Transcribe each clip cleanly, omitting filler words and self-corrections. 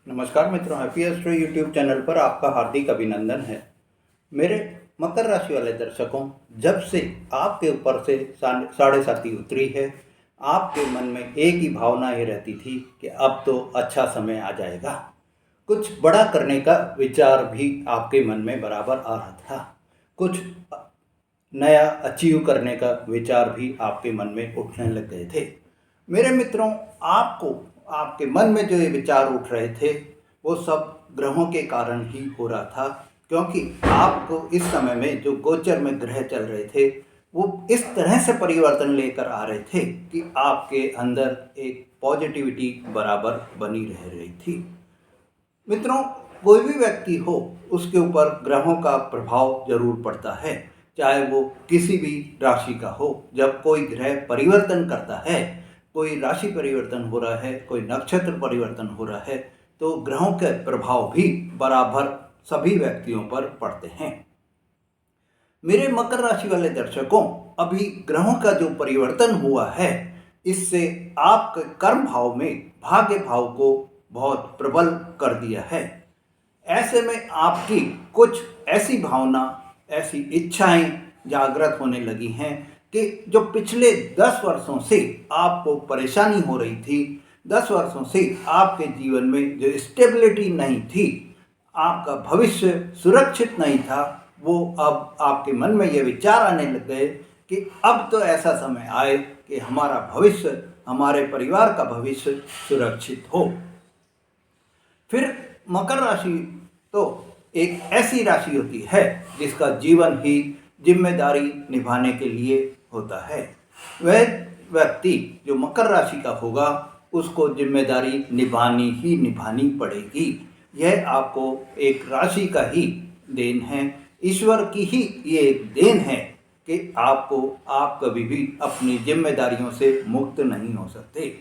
नमस्कार मित्रों, happy astro YouTube channel पर आपका हार्दिक अभिनंदन है। मेरे मकर राशि वाले दर्शकों, जब से आपके ऊपर से साढ़े साती उतरी है, आपके मन में एक ही भावना ये रहती थी कि अब तो अच्छा समय आ जाएगा। कुछ बड़ा करने का विचार भी आपके मन में बराबर आ रहा था। कुछ नया अचीव करने का विचार भी आपके मन में उठने लग गए थे। मेरे मित्रों, आपको आपके मन में जो ये विचार उठ रहे थे वो सब ग्रहों के कारण ही हो रहा था, क्योंकि आपको इस समय में जो गोचर में ग्रह चल रहे थे वो इस तरह से परिवर्तन लेकर आ रहे थे कि आपके अंदर एक पॉजिटिविटी बराबर बनी रह रही थी। मित्रों, कोई भी व्यक्ति हो, उसके ऊपर ग्रहों का प्रभाव जरूर पड़ता है, चाहे वो किसी भी राशि का हो। जब कोई ग्रह परिवर्तन करता है, कोई राशि परिवर्तन हो रहा है, कोई नक्षत्र परिवर्तन हो रहा है, तो ग्रहों के प्रभाव भी बराबर सभी व्यक्तियों पर पड़ते हैं। मेरे मकर राशि वाले दर्शकों, अभी ग्रहों का जो परिवर्तन हुआ है, इससे आपके कर्म भाव में भाग्य भाव को बहुत प्रबल कर दिया है। ऐसे में आपकी कुछ ऐसी भावना, ऐसी इच्छाएं जागृत होने लगी हैं कि जो पिछले 10 वर्षों से आपको परेशानी हो रही थी, 10 वर्षों से आपके जीवन में जो स्टेबिलिटी नहीं थी, आपका भविष्य सुरक्षित नहीं था, वो अब आपके मन में ये विचार आने लग गए कि अब तो ऐसा समय आए कि हमारा भविष्य, हमारे परिवार का भविष्य सुरक्षित हो। फिर मकर राशि तो एक ऐसी राशि होती है जिसका जीवन ही जिम्मेदारी निभाने के लिए होता है। वह व्यक्ति जो मकर राशि का होगा, उसको जिम्मेदारी निभानी ही निभानी पड़ेगी। यह आपको एक राशि का ही देन है, ईश्वर की ही ये एक देन है कि आप कभी भी अपनी जिम्मेदारियों से मुक्त नहीं हो सकते।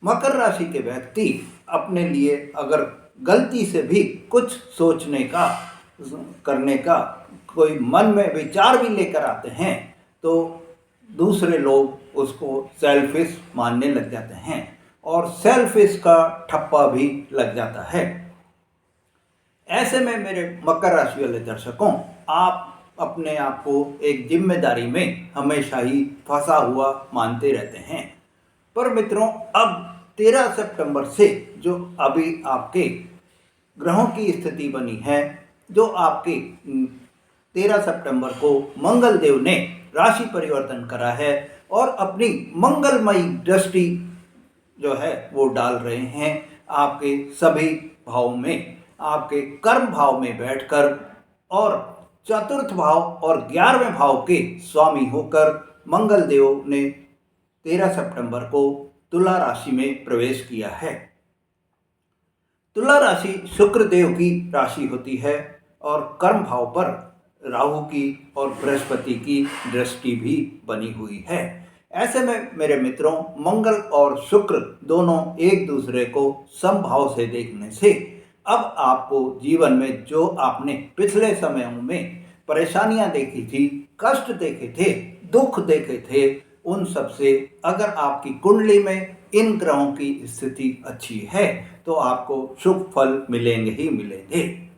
मकर राशि के व्यक्ति अपने लिए अगर गलती से भी कुछ सोचने का, करने का कोई मन में विचार भी लेकर आते हैं, तो दूसरे लोग उसको सेल्फिश मानने लग जाते हैं और सेल्फिश का ठप्पा भी लग जाता है। ऐसे में मेरे मकर राशि वाले दर्शकों, आप अपने आप को एक जिम्मेदारी में हमेशा ही फंसा हुआ मानते रहते हैं। पर मित्रों, अब 13 सितंबर से जो अभी आपके ग्रहों की स्थिति बनी है, जो आपके 13 सितंबर को मंगल देव ने राशि परिवर्तन करा है और अपनी मंगलमयी दृष्टि जो है वो डाल रहे हैं आपके सभी भाव में, आपके कर्म भाव में बैठकर, और चतुर्थ भाव और 11वें भाव के स्वामी होकर मंगल देव ने 13 सितंबर को तुला राशि में प्रवेश किया है। तुला राशि शुक्र देव की राशि होती है और कर्म भाव पर राहु की और बृहस्पति की दृष्टि भी बनी हुई है। ऐसे में मेरे मित्रों, मंगल और शुक्र दोनों एक दूसरे को समभाव से देखने से अब आपको जीवन में जो आपने पिछले समयों में परेशानियां देखी थी, कष्ट देखे थे, दुख देखे थे, उन सब से अगर आपकी कुंडली में इन ग्रहों की स्थिति अच्छी है तो आपको शुभ फल मिलेंगे ही मिलेंगे।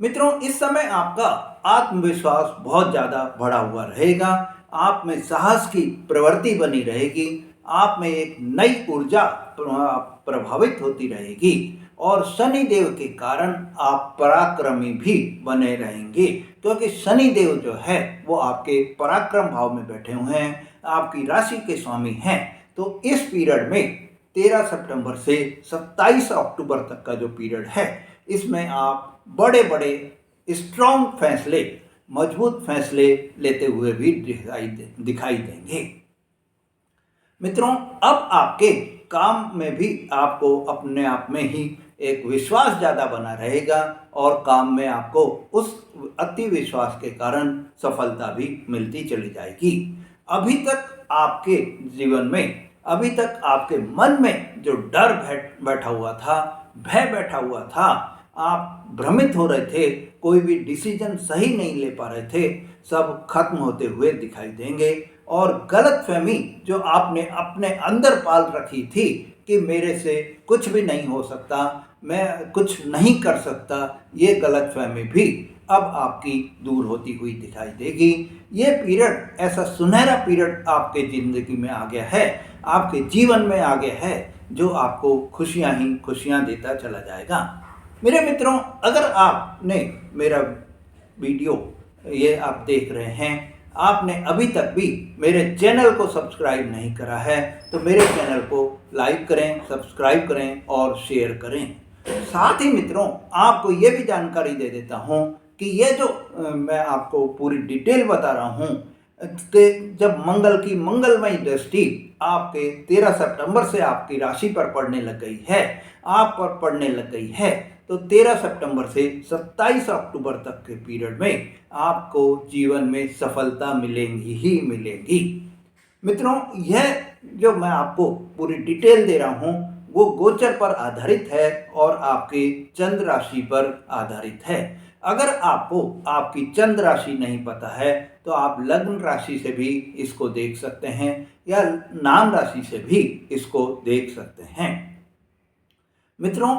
मित्रों, इस समय आपका आत्मविश्वास बहुत ज़्यादा बढ़ा हुआ रहेगा, आप में साहस की प्रवृत्ति बनी रहेगी, आप में एक नई ऊर्जा प्रभावित होती रहेगी और शनि देव के कारण आप पराक्रमी भी बने रहेंगे, क्योंकि शनि देव जो है वो आपके पराक्रम भाव में बैठे हुए हैं, आपकी राशि के स्वामी हैं। तो इस पीरियड में 13 सितंबर से 27 अक्टूबर तक का जो पीरियड है, इसमें आप बड़े बड़े स्ट्रॉन्ग फैसले, मजबूत फैसले लेते हुए भी दिखाई देंगे। मित्रों, अब आपके काम में भी आपको अपने आप में ही एक विश्वास ज़्यादा बना रहेगा और काम में आपको उस अति विश्वास के कारण सफलता भी मिलती चली जाएगी। अभी तक आपके जीवन में, अभी तक आपके मन में जो डर बैठा हुआ था, भय बैठा हुआ था, आप भ्रमित हो रहे थे, कोई भी डिसीजन सही नहीं ले पा रहे थे, सब खत्म होते हुए दिखाई देंगे और गलतफहमी जो आपने अपने अंदर पाल रखी थी कि मेरे से कुछ भी नहीं हो सकता, मैं कुछ नहीं कर सकता, ये गलतफहमी भी अब आपकी दूर होती हुई दिखाई देगी। ये पीरियड, ऐसा सुनहरा पीरियड आपके ज़िंदगी में आ गया है, आपके जीवन में आ गया है, जो आपको खुशियाँ ही खुशियाँ देता चला जाएगा। मेरे मित्रों, अगर आपने मेरा वीडियो ये आप देख रहे हैं, आपने अभी तक भी मेरे चैनल को सब्सक्राइब नहीं करा है, तो मेरे चैनल को लाइक करें, सब्सक्राइब करें और शेयर करें। साथ ही मित्रों, आपको ये भी जानकारी दे देता हूँ कि ये जो मैं आपको पूरी डिटेल बता रहा हूँ कि जब मंगल की मंगलमयी दृष्टि आपके 13 सितंबर से आपकी राशि पर पड़ने लग गई है, आप पर पड़ने लग गई है, तो 13 सितंबर से 27 अक्टूबर तक के पीरियड में आपको जीवन में सफलता मिलेंगी ही मिलेगी। मित्रों, यह जो मैं आपको पूरी डिटेल दे रहा हूँ वो गोचर पर आधारित है और आपके चंद्र राशि पर आधारित है। अगर आपको आपकी चंद्र राशि नहीं पता है तो आप लग्न राशि से भी इसको देख सकते हैं या नाम राशि से भी इसको देख सकते हैं। मित्रों,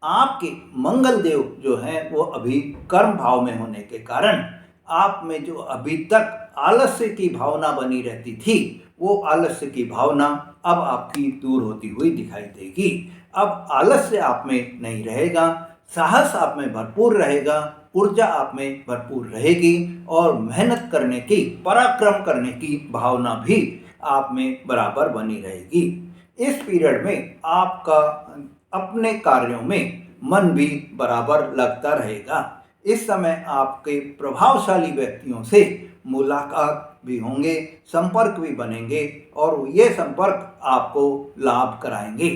आपके मंगल देव जो हैं वो अभी कर्म भाव में होने के कारण आप में जो अभी तक आलस्य की भावना बनी रहती थी, वो आलस्य की भावना अब आपकी दूर होती हुई दिखाई देगी। अब आलस्य आप में नहीं रहेगा, साहस आप में भरपूर रहेगा, ऊर्जा आप में भरपूर रहेगी और मेहनत करने की, पराक्रम करने की भावना भी आप में बराबर बनी रहेगी। इस पीरियड में आपका अपने कार्यों में मन भी बराबर लगता रहेगा। इस समय आपके प्रभावशाली व्यक्तियों से मुलाकात भी होंगे, संपर्क भी बनेंगे और ये संपर्क आपको लाभ कराएंगे।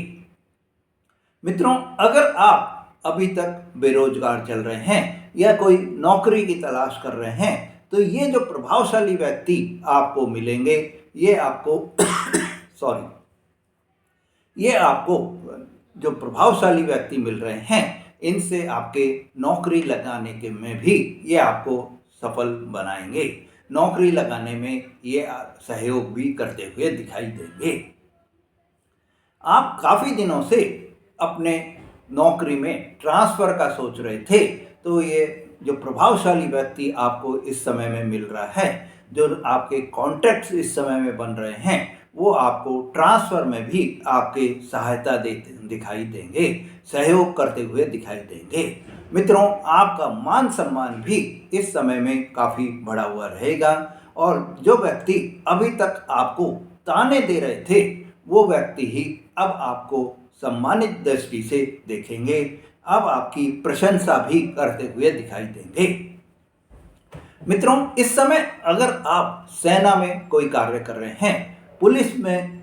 मित्रों, अगर आप अभी तक बेरोजगार चल रहे हैं या कोई नौकरी की तलाश कर रहे हैं, तो ये जो प्रभावशाली व्यक्ति आपको मिलेंगे, ये आपको ये आपको जो प्रभावशाली व्यक्ति मिल रहे हैं, इनसे आपके नौकरी लगाने के में भी ये आपको सफल बनाएंगे। नौकरी लगाने में ये सहयोग भी करते हुए दिखाई देंगे। आप काफ़ी दिनों से अपने नौकरी में ट्रांसफ़र का सोच रहे थे, तो ये जो प्रभावशाली व्यक्ति आपको इस समय में मिल रहा है, जो आपके कॉन्ट्रैक्ट्स इस समय में बन रहे हैं, वो आपको ट्रांसफ़र में भी आपके सहायता देते दिखाई देंगे, सहयोग करते हुए दिखाई देंगे। मित्रों, आपका मान सम्मान भी इस समय में काफ़ी बढ़ा हुआ रहेगा और जो व्यक्ति अभी तक आपको ताने दे रहे थे, वो व्यक्ति ही अब आपको सम्मानित दृष्टि से देखेंगे, अब आपकी प्रशंसा भी करते हुए दिखाई देंगे। मित्रों, इस समय अगर आप सेना में कोई कार्य कर रहे हैं, पुलिस में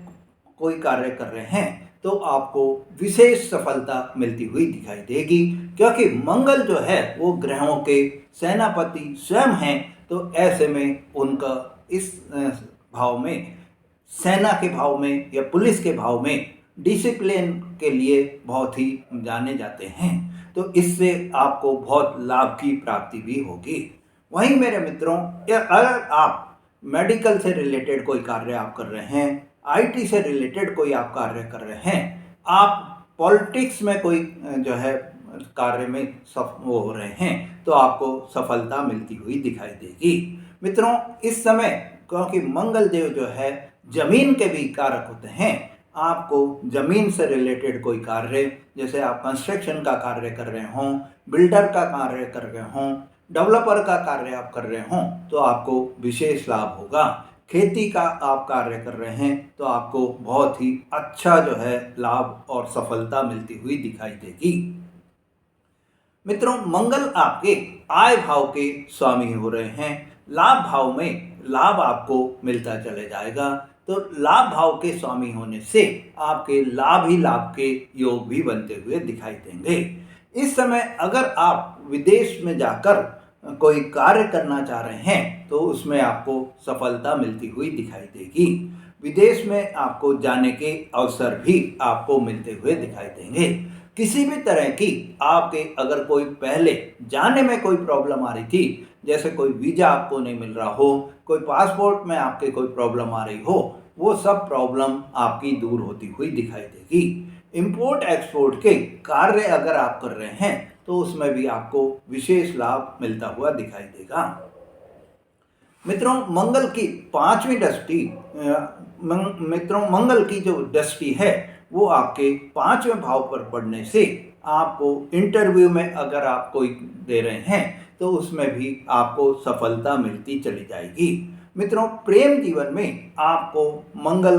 कोई कार्य कर रहे हैं, तो आपको विशेष सफलता मिलती हुई दिखाई देगी, क्योंकि मंगल जो है वो ग्रहों के सेनापति स्वयं हैं। तो ऐसे में उनका इस भाव में, सेना के भाव में या पुलिस के भाव में डिसिप्लिन के लिए बहुत ही जाने जाते हैं, तो इससे आपको बहुत लाभ की प्राप्ति भी होगी। वहीं मेरे मित्रों, अगर आप मेडिकल से रिलेटेड कोई कार्य आप कर रहे हैं, आईटी से रिलेटेड कोई आप कार्य कर रहे हैं, आप पॉलिटिक्स में कोई जो है कार्य में वो हो रहे हैं, तो आपको सफलता मिलती हुई दिखाई देगी। मित्रों, इस समय क्योंकि मंगल देव जो है जमीन के भी कारक होते हैं, आपको जमीन से रिलेटेड कोई कार्य, जैसे आप कंस्ट्रक्शन का कार्य कर रहे हों, बिल्डर का कार्य कर रहे हों, डेवलपर का कार्य आप कर रहे हों, तो आपको विशेष लाभ होगा। खेती का आप कार्य कर रहे हैं, तो आपको बहुत ही अच्छा जो है लाभ और सफलता मिलती हुई दिखाई देगी। मित्रों, मंगल आपके आय भाव के स्वामी हो रहे हैं, लाभ भाव में लाभ आपको मिलता चले जाएगा। तो लाभ भाव के स्वामी होने से आपके लाभ ही लाभ के योग भी बनते हुए दिखाई देंगे। इस समय अगर आप विदेश में जाकर कोई कार्य करना चाह रहे हैं, तो उसमें आपको सफलता मिलती हुई दिखाई देगी। विदेश में आपको जाने के अवसर भी आपको मिलते हुए दिखाई देंगे। किसी भी तरह की आपके अगर कोई पहले जाने में कोई प्रॉब्लम आ रही थी, जैसे कोई वीज़ा आपको नहीं मिल रहा हो, कोई पासपोर्ट में आपके कोई प्रॉब्लम आ रही हो, वो सब प्रॉब्लम आपकी दूर होती हुई दिखाई देगी। इंपोर्ट एक्सपोर्ट के कार्य अगर आप कर रहे हैं तो उसमें भी आपको विशेष लाभ मिलता हुआ दिखाई देगा। मित्रों, मंगल की पांचवी दृष्टि मंगल की जो दृष्टि है वो आपके पांचवें भाव पर पड़ने से आपको इंटरव्यू में अगर आप कोई दे रहे हैं तो उसमें भी आपको सफलता मिलती चली जाएगी। मित्रों, प्रेम जीवन में आपको मंगल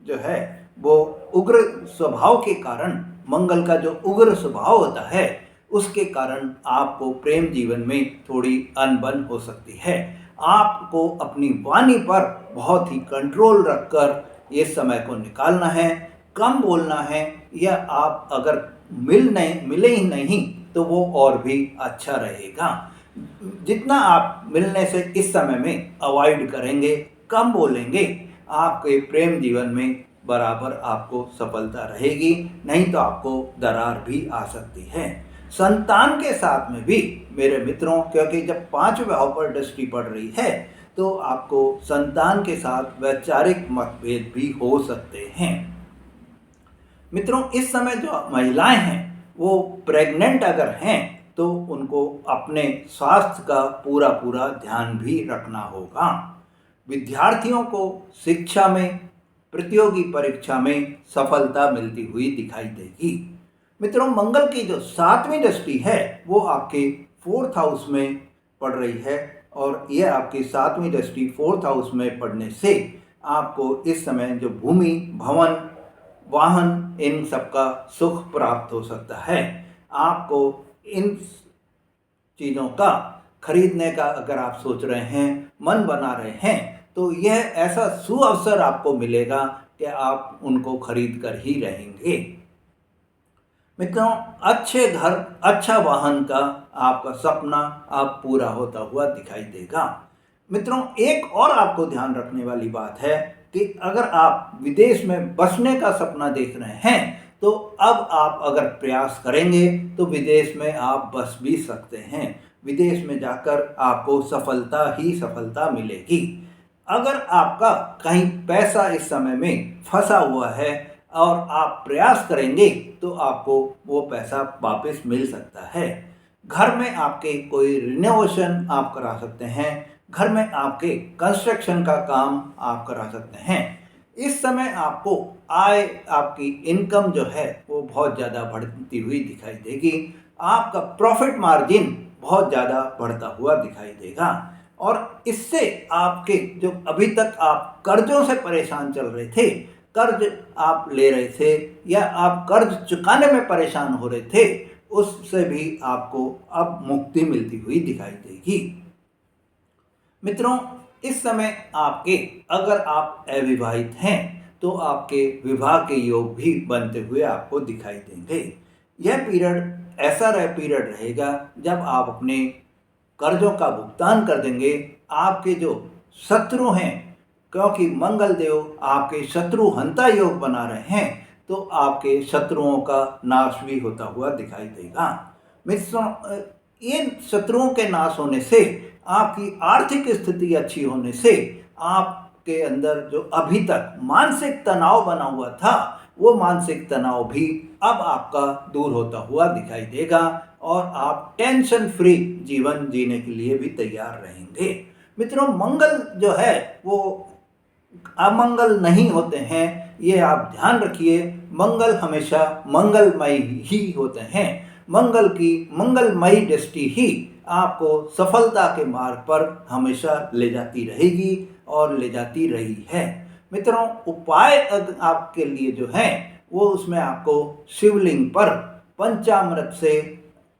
जो है वो उग्र स्वभाव के कारण, मंगल का जो उग्र स्वभाव होता है उसके कारण आपको प्रेम जीवन में थोड़ी अनबन हो सकती है। आपको अपनी वाणी पर बहुत ही कंट्रोल रखकर ये समय को निकालना है, कम बोलना है, या आप अगर मिले ही नहीं तो वो और भी अच्छा रहेगा। जितना आप मिलने से इस समय में अवॉइड करेंगे, कम बोलेंगे, आपके प्रेम जीवन में बराबर आपको सफलता रहेगी, नहीं तो आपको दरार भी आ सकती है। संतान के साथ में भी मेरे मित्रों, क्योंकि जब पांचवें भाव पर दृष्टि पड़ रही है तो आपको संतान के साथ वैचारिक मतभेद भी हो सकते हैं। मित्रों, इस समय जो महिलाएं हैं वो प्रेग्नेंट अगर हैं तो उनको अपने स्वास्थ्य का पूरा पूरा ध्यान भी रखना होगा। विद्यार्थियों को शिक्षा में, प्रतियोगी परीक्षा में सफलता मिलती हुई दिखाई देगी। मित्रों, मंगल की जो सातवीं दृष्टि है वो आपके फोर्थ हाउस में पड़ रही है, और यह आपकी सातवीं दृष्टि फोर्थ हाउस में पड़ने से आपको इस समय जो भूमि, भवन, वाहन, इन सब का सुख प्राप्त हो सकता है। आपको इन चीज़ों का खरीदने का अगर आप सोच रहे हैं, मन बना रहे हैं, तो यह ऐसा सुअवसर आपको मिलेगा कि आप उनको खरीद कर ही रहेंगे। मित्रों, अच्छे घर, अच्छा वाहन का आपका सपना आप पूरा होता हुआ दिखाई देगा। मित्रों, एक और आपको ध्यान रखने वाली बात है कि अगर आप विदेश में बसने का सपना देख रहे हैं तो अब आप अगर प्रयास करेंगे तो विदेश में आप बस भी सकते हैं। विदेश में जाकर आपको सफलता ही सफलता मिलेगी। अगर आपका कहीं पैसा इस समय में फंसा हुआ है और आप प्रयास करेंगे तो आपको वो पैसा वापस मिल सकता है। घर में आपके कोई रिनोवेशन आप करा सकते हैं, घर में आपके कंस्ट्रक्शन का काम आप करा सकते हैं। इस समय आपको आय, आपकी इनकम जो है वो बहुत ज़्यादा बढ़ती हुई दिखाई देगी। आपका प्रॉफिट मार्जिन बहुत ज़्यादा बढ़ता हुआ दिखाई देगा, और इससे आपके जो अभी तक आप कर्जों से परेशान चल रहे थे, कर्ज आप ले रहे थे या आप कर्ज चुकाने में परेशान हो रहे थे, उससे भी आपको अब मुक्ति मिलती हुई दिखाई देगी। मित्रों, इस समय आपके, अगर आप अविवाहित हैं तो आपके विवाह के योग भी बनते हुए आपको दिखाई देंगे। यह पीरियड ऐसा पीरियड रहेगा जब आप अपने कर्जों का भुगतान कर देंगे। आपके जो शत्रु हैं, क्योंकि मंगल देव आपके शत्रु हंता योग बना रहे हैं, तो आपके शत्रुओं का नाश भी होता हुआ दिखाई देगा। मित्रों, इन शत्रुओं के नाश होने से, आपकी आर्थिक स्थिति अच्छी होने से, आपके अंदर जो अभी तक मानसिक तनाव बना हुआ था वो मानसिक तनाव भी अब आपका दूर होता हुआ दिखाई देगा, और आप टेंशन फ्री जीवन जीने के लिए भी तैयार रहेंगे। मित्रों, मंगल जो है वो अमंगल नहीं होते हैं, ये आप ध्यान रखिए। मंगल हमेशा मंगलमय ही होते हैं। मंगल की मंगलमयी दृष्टि ही आपको सफलता के मार्ग पर हमेशा ले जाती रहेगी और ले जाती रही है। मित्रों, उपाय आपके लिए जो है वो, उसमें आपको शिवलिंग पर पंचामृत से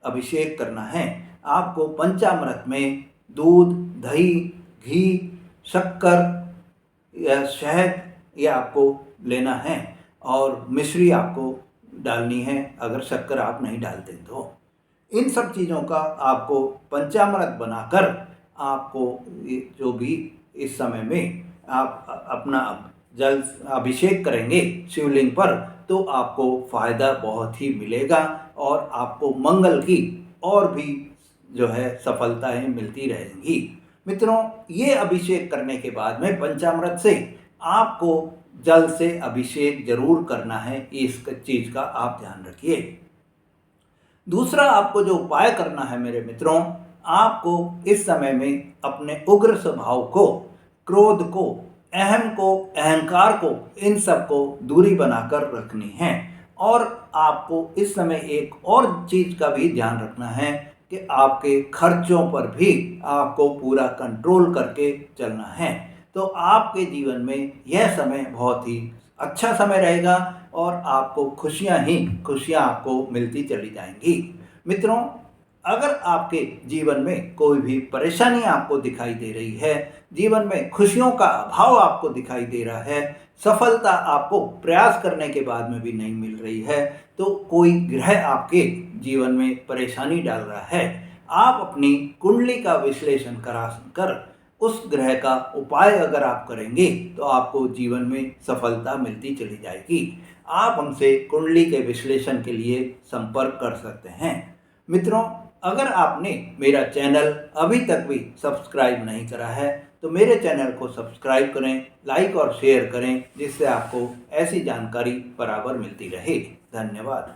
अभिषेक करना है। आपको पंचामृत में दूध, दही, घी, शक्कर या शहद ये आपको लेना है, और मिश्री आपको डालनी है अगर शक्कर आप नहीं डालते तो। इन सब चीज़ों का आपको पंचामृत बनाकर आपको जो भी इस समय में आप अपना जल अभिषेक करेंगे शिवलिंग पर, तो आपको फायदा बहुत ही मिलेगा और आपको मंगल की और भी जो है सफलताएं मिलती रहेंगी। मित्रों, ये अभिषेक करने के बाद में पंचामृत से आपको जल से अभिषेक जरूर करना है, इस चीज़ का आप ध्यान रखिए। दूसरा आपको जो उपाय करना है मेरे मित्रों, आपको इस समय में अपने उग्र स्वभाव को, क्रोध को, अहम को, अहंकार को, इन सब को दूरी बनाकर रखनी है। और आपको इस समय एक और चीज़ का भी ध्यान रखना है कि आपके खर्चों पर भी आपको पूरा कंट्रोल करके चलना है। तो आपके जीवन में यह समय बहुत ही अच्छा समय रहेगा और आपको खुशियां आपको मिलती चली जाएंगी। मित्रों, अगर आपके जीवन में कोई भी परेशानी आपको दिखाई दे रही है, जीवन में खुशियों का अभाव आपको दिखाई दे रहा है, सफलता आपको प्रयास करने के बाद में भी नहीं मिल रही है, तो कोई ग्रह आपके जीवन में परेशानी डाल रहा है, आप अपनी कुंडली का विश्लेषण करा कर उस ग्रह का उपाय अगर आप करेंगे तो आपको जीवन में सफलता मिलती चली जाएगी। आप हमसे कुंडली के विश्लेषण के लिए संपर्क कर सकते हैं। मित्रों, अगर आपने मेरा चैनल अभी तक भी सब्सक्राइब नहीं करा है तो मेरे चैनल को सब्सक्राइब करें, लाइक और शेयर करें, जिससे आपको ऐसी जानकारी बराबर मिलती रहे। धन्यवाद।